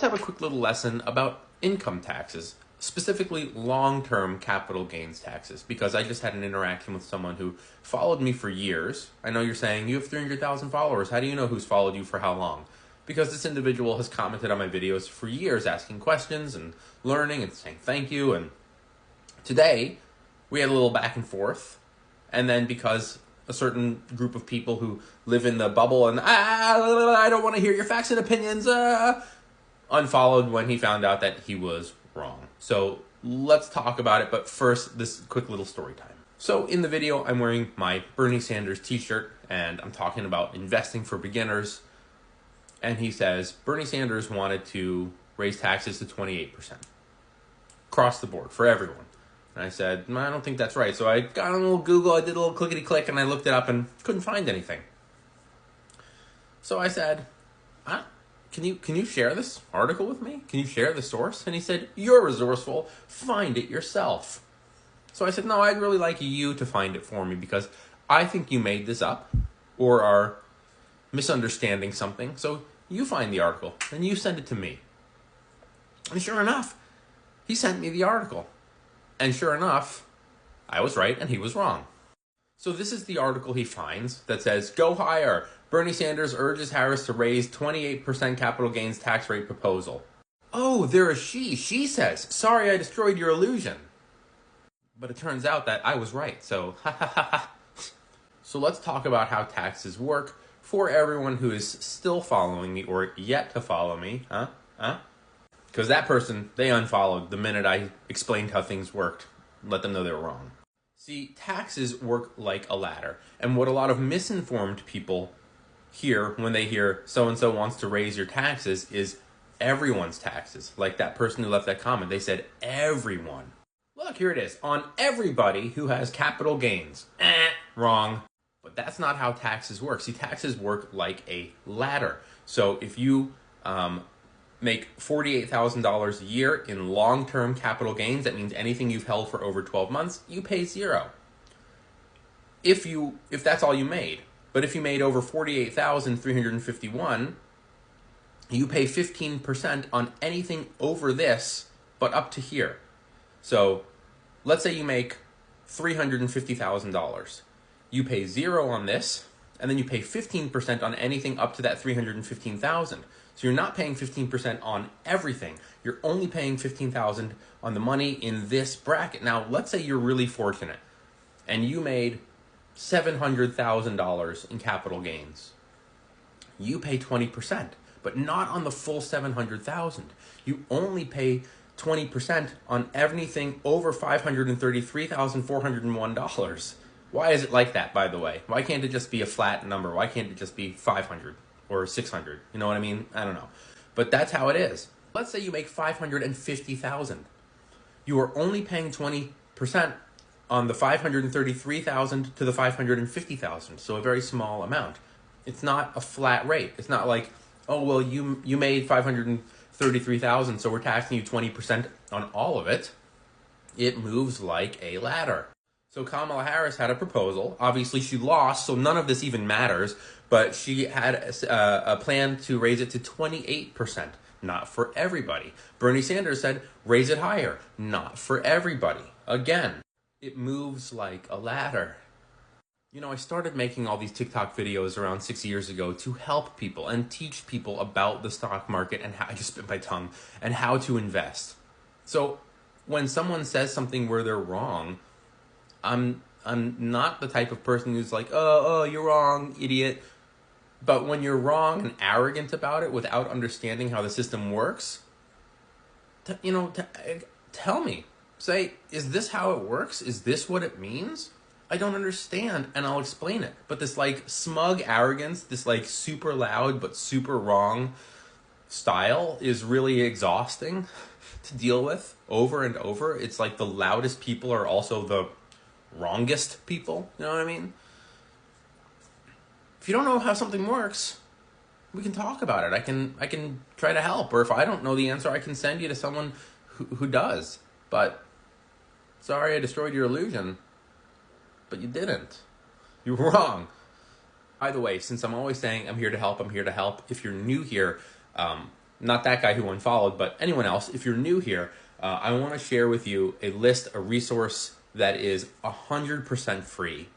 Let's have a quick little lesson about income taxes, specifically long-term capital gains taxes, because I just had an interaction with someone who followed me for years. I know you're saying you have 300,000 followers. How do you know who's followed you for how long? Because this individual has commented on my videos for years, asking questions and learning and saying thank you. And today we had a little back and forth. And then because a certain group of people who live in the bubble and I don't want to hear your facts and opinions, unfollowed when he found out that he was wrong. So let's talk about it, but first, this quick little story time. So in the video, I'm wearing my Bernie Sanders t-shirt, and I'm talking about investing for beginners. And he says, Bernie Sanders wanted to raise taxes to 28%. Across the board, for everyone. And I said, no, I don't think that's right. So I got on a little Google, I did a little clickety-click, and I looked it up and couldn't find anything. So I said, Can you share this article with me? Can you share the source? And he said, you're resourceful. Find it yourself. So I said, no, I'd really like you to find it for me because I think you made this up or are misunderstanding something. So you find the article and you send it to me. And sure enough, he sent me the article. And sure enough, I was right and he was wrong. So this is the article he finds that says, go higher. Bernie Sanders urges Harris to raise 28% capital gains tax rate proposal. Oh, there is she. She says, sorry I destroyed your illusion. But it turns out that I was right, so ha ha ha ha. So let's talk about how taxes work for everyone who is still following me or yet to follow me. Because that person, they unfollowed the minute I explained how things worked. Let them know they were wrong. See, taxes work like a ladder. And what a lot of misinformed people hear when they hear so-and-so wants to raise your taxes is everyone's taxes. Like that person who left that comment, they said everyone. Look, here it is. On everybody who has capital gains. Wrong. But that's not how taxes work. See, taxes work like a ladder. So if you make $48,000 a year in long-term capital gains, that means anything you've held for over 12 months, you pay zero. If that's all you made. But if you made over $48,351, you pay 15% on anything over this, but up to here. So let's say you make $350,000. You pay zero on this, and then you pay 15% on anything up to that $315,000. So you're not paying 15% on everything. You're only paying $15,000 on the money in this bracket. Now, let's say you're really fortunate, and you made $700,000 in capital gains. You pay 20%, but not on the full $700,000. You only pay 20% on everything over $533,401. Why is it like that, by the way? Why can't it just be a flat number? Why can't it just be 500 or 600? You know what I mean? I don't know. But that's how it is. Let's say you make $550,000. You are only paying 20% on the $533,000 to the $550,000, so a very small amount. It's not a flat rate. It's not like, oh, well, you made $533,000, so we're taxing you 20% on all of it. It moves like a ladder. So Kamala Harris had a proposal. Obviously, she lost, so none of this even matters, but she had a plan to raise it to 28%, not for everybody. Bernie Sanders said, raise it higher, not for everybody. Again, it moves like a ladder. You know, I started making all these TikTok videos around 6 years ago to help people and teach people about the stock market and how, I just bit my tongue, and how to invest. So when someone says something where they're wrong, I'm not the type of person who's like, oh, you're wrong, idiot. But when you're wrong and arrogant about it without understanding how the system works, tell me. Say, is this how it works? Is this what it means? I don't understand, and I'll explain it. But this like smug arrogance, this like super loud but super wrong style is really exhausting to deal with over and over. It's like the loudest people are also the wrongest people. You know what I mean? If you don't know how something works, we can talk about it. I can try to help, or if I don't know the answer, I can send you to someone who does. But sorry I destroyed your illusion, but you didn't. You're wrong. By the way, since I'm always saying I'm here to help, if you're new here, not that guy who unfollowed, but anyone else, if you're new here, I want to share with you a resource that is 100% free.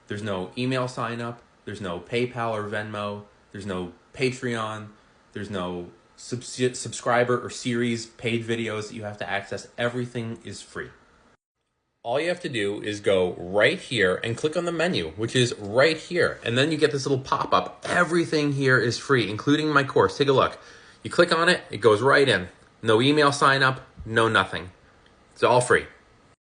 There's no email sign up. There's no PayPal or Venmo. There's no Patreon. There's no subscriber or series paid videos that you have to access. Everything is free. All you have to do is go right here and click on the menu, which is right here. And then you get this little pop-up. Everything here is free, including my course. Take a look. You click on it, it goes right in. No email sign up, no nothing. It's all free.